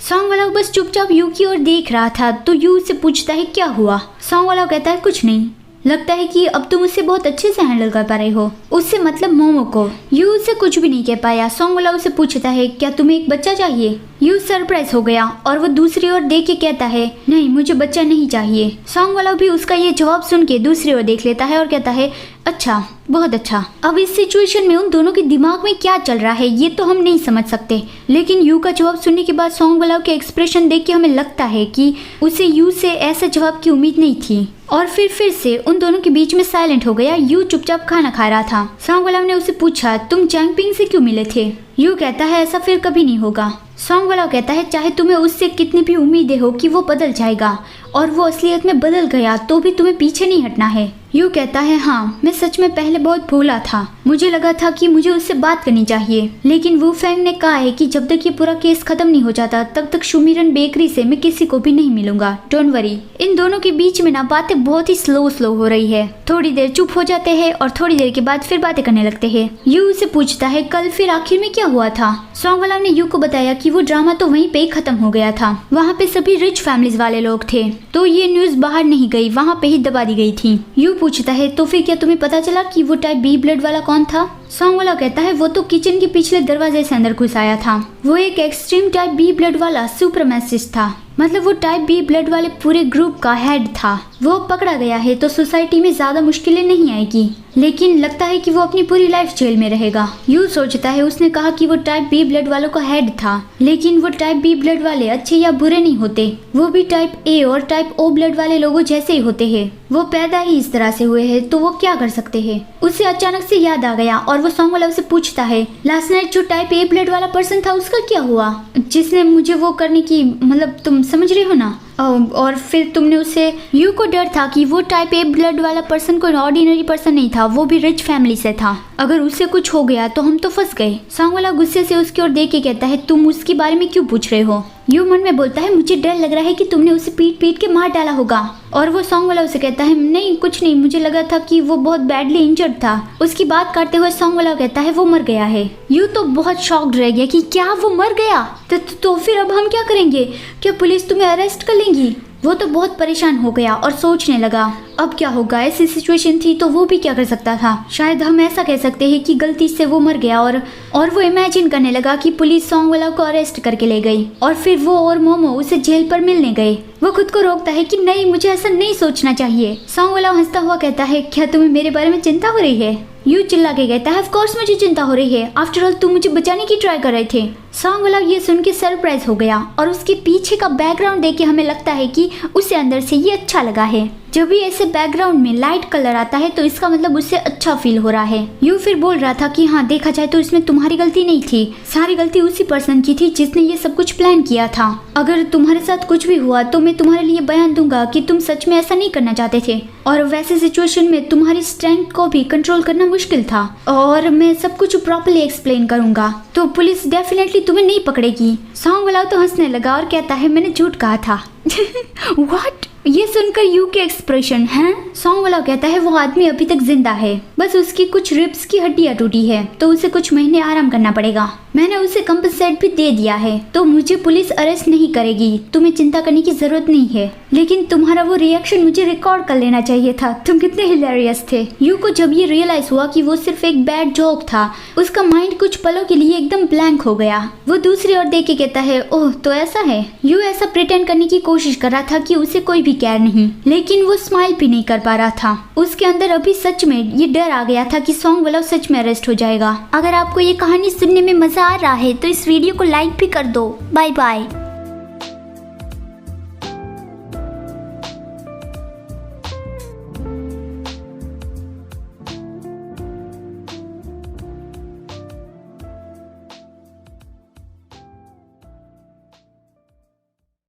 Song वाला बस चुपचाप यू की ओर देख रहा था। तो यू उससे पूछता है क्या हुआ। सॉन्ग वाला कहता है कुछ नहीं, लगता है कि अब तुम उससे बहुत अच्छे से हैंडल कर पा रहे हो। उससे मतलब मोमो को। यू उससे कुछ भी नहीं कह पाया। सॉन्ग वाला उसे पूछता है क्या तुम्हें एक बच्चा चाहिए। यू सरप्राइज हो गया और वो दूसरी ओर देख के कहता है नहीं मुझे बच्चा नहीं चाहिए। सॉन्ग वाला भी उसका ये जवाब सुन के दूसरी ओर देख लेता है और कहता है अच्छा, बहुत अच्छा। अब इस सिचुएशन में उन दोनों के दिमाग में क्या चल रहा है ये तो हम नहीं समझ सकते, लेकिन यू का जवाब सुनने के बाद सॉन्ग वाला के एक्सप्रेशन देख के हमें लगता है कि उसे यू से ऐसा जवाब की उम्मीद नहीं थी। और फिर से उन दोनों के बीच में साइलेंट हो गया। यू चुपचाप खाना खा रहा था। सॉन्ग वाला ने उसे पूछा तुम चैंगपिंग से क्यों मिले थे। यू कहता है ऐसा फिर कभी नहीं होगा। सॉन्ग वाला कहता है चाहे तुम्हें उससे कितनी भी उम्मीदें हो कि वो बदल जाएगा और वो असलियत में बदल गया तो भी तुम्हें पीछे नहीं हटना है। यू कहता है हाँ मैं सच में पहले बहुत भोला था, मुझे लगा था कि मुझे उससे बात करनी चाहिए, लेकिन वू फैंग ने कहा है कि जब तक ये पूरा केस खत्म नहीं हो जाता तब तक शुमिरन बेकरी से मैं किसी को भी नहीं मिलूंगा, डोंट वरी। इन दोनों के बीच में ना बातें बहुत ही स्लो हो रही है। थोड़ी देर चुप हो जाते हैं और थोड़ी देर के बाद फिर बातें करने लगते हैं। यू उसे पूछता है कल फिर आखिर में क्या हुआ था। सॉन्ग वाला ने यू को बताया कि वो ड्रामा तो वहीं पे ही खत्म हो गया था, वहाँ पे सभी रिच फैमिलीज वाले लोग थे तो ये न्यूज बाहर नहीं गई, वहाँ पे ही दबा दी गई थी। यू पूछता है तो फिर क्या तुम्हें पता चला कि वो टाइप बी ब्लड वाला कौन था। सॉन्ग वाला कहता है वो तो किचन के पिछले दरवाजे से अंदर घुस आया था, वो एक एक्सट्रीम टाइप बी ब्लड वाला सुपरमैसिस्ट था, मतलब वो टाइप बी ब्लड वाले पूरे ग्रुप का हेड था। वो पकड़ा गया है तो सोसाइटी में ज्यादा मुश्किलें नहीं आएगी, लेकिन लगता है कि वो अपनी पूरी लाइफ जेल में रहेगा। यू सोचता है उसने कहा कि वो टाइप बी ब्लड वालों का हेड था, लेकिन वो टाइप बी ब्लड वाले अच्छे या बुरे नहीं होते, वो भी टाइप ए और टाइप ओ ब्लड वाले लोगों जैसे ही होते हैं। वो पैदा ही इस तरह से हुए हैं तो वो क्या कर सकते हैं। उसे अचानक से याद आ गया और वो सॉन्ग वाला उसे पूछता है लास्ट नाइट जो टाइप ए ब्लड वाला पर्सन था उसका क्या हुआ, जिसने मुझे वो करने की, मतलब तुम समझ रहे हो ना। और फिर तुमने उससे, यू को डर था कि वो टाइप ए ब्लड वाला पर्सन कोई ऑर्डिनरी पर्सन नहीं था, वो भी रिच फैमिली से था, अगर उससे कुछ हो गया तो हम तो फंस गए। सॉन्ग वाला गुस्से से उसकी ओर देख के कहता है तुम उसके बारे में क्यों पूछ रहे हो। यू मन में बोलता है मुझे डर लग रहा है कि तुमने उसे पीट के मार डाला होगा। और वो सॉन्ग वाला उसे कहता है नहीं कुछ नहीं, मुझे लगा था कि वो बहुत बैडली इंजर्ड था। उसकी बात करते हुए सॉन्ग वाला कहता है वो मर गया है। यू तो बहुत शॉक्ड रह गया कि क्या वो मर गया, तो फिर अब हम क्या करेंगे, क्या पुलिस तुम्हें अरेस्ट कर लेंगी। वो तो बहुत परेशान हो गया और सोचने लगा अब क्या होगा, ऐसी सिचुएशन थी तो वो भी क्या कर सकता था। शायद हम ऐसा कह सकते हैं कि गलती से वो मर गया और वो इमेजिन करने लगा कि पुलिस सॉन्ग वाला को अरेस्ट करके ले गई और फिर वो और मोमो उसे जेल पर मिलने गए। वो खुद को रोकता है कि नहीं मुझे ऐसा नहीं सोचना चाहिए। सॉन्ग वाला हंसता हुआ कहता है क्या तुम्हें मेरे बारे में चिंता हो रही है। यू चिल्ला के कहता है ऑफ कोर्स मुझे चिंता हो रही है, आफ्टर ऑल तुम मुझे बचाने की ट्राई कर रहे थे। सॉन्ग वाला ये सुन के सरप्राइज हो गया और उसके पीछे का बैकग्राउंड देख के हमें लगता है कि उसे अंदर से ये अच्छा लगा है। जब भी ऐसे बैकग्राउंड में लाइट कलर आता है तो इसका मतलब उससे अच्छा फील हो रहा है। यू फिर बोल रहा था कि हाँ देखा जाए तो इसमें तुम्हारी गलती नहीं थी, सारी गलती उसी पर्सन की थी जिसने ये सब कुछ प्लान किया था। अगर तुम्हारे साथ कुछ भी हुआ तो मैं तुम्हारे लिए बयान दूंगा कि तुम सच में ऐसा नहीं करना चाहते थे और वैसे सिचुएशन में तुम्हारी स्ट्रेंथ को भी कंट्रोल करना मुश्किल था और मैं सब कुछ प्रॉपर्ली एक्सप्लेन करूंगा तो पुलिस डेफिनेटली तुम्हें नहीं पकड़ेगी। सॉन्ग वाला तो हंसने लगा और कहता है मैंने झूठ कहा था। व्हाट, ये सुनकर यू के एक्सप्रेशन हैं। सॉन्ग वाला कहता है वो आदमी अभी तक जिंदा है, बस उसकी कुछ रिब्स की हड्डियां टूटी है तो उसे कुछ महीने आराम करना पड़ेगा। मैंने उसे कंपनसेट भी दे दिया है तो मुझे पुलिस अरेस्ट नहीं करेगी, तुम्हें चिंता करने की जरूरत नहीं है। लेकिन तुम्हारा वो रिएक्शन मुझे रिकॉर्ड कर लेना चाहिए था, तुम कितने हिलेरियस थे। यू को जब ये रियलाइज हुआ कि वो सिर्फ एक बैड जोक था, उसका माइंड कुछ पलों के लिए एकदम ब्लैंक हो गया। वो दूसरी ओर देख के कहता है ओह तो ऐसा है। यू ऐसा प्रिटेंड करने की कोशिश कर रहा था कि उसे कोई भी केयर नहीं, लेकिन वो स्माइल भी नहीं कर पा रहा था। उसके अंदर अभी सच में ये डर आ गया था कि सॉन्ग वाला सच में अरेस्ट हो जाएगा। अगर आपको ये कहानी सुनने में मजा आ रहा है तो इस वीडियो को लाइक भी कर दो। Bye bye.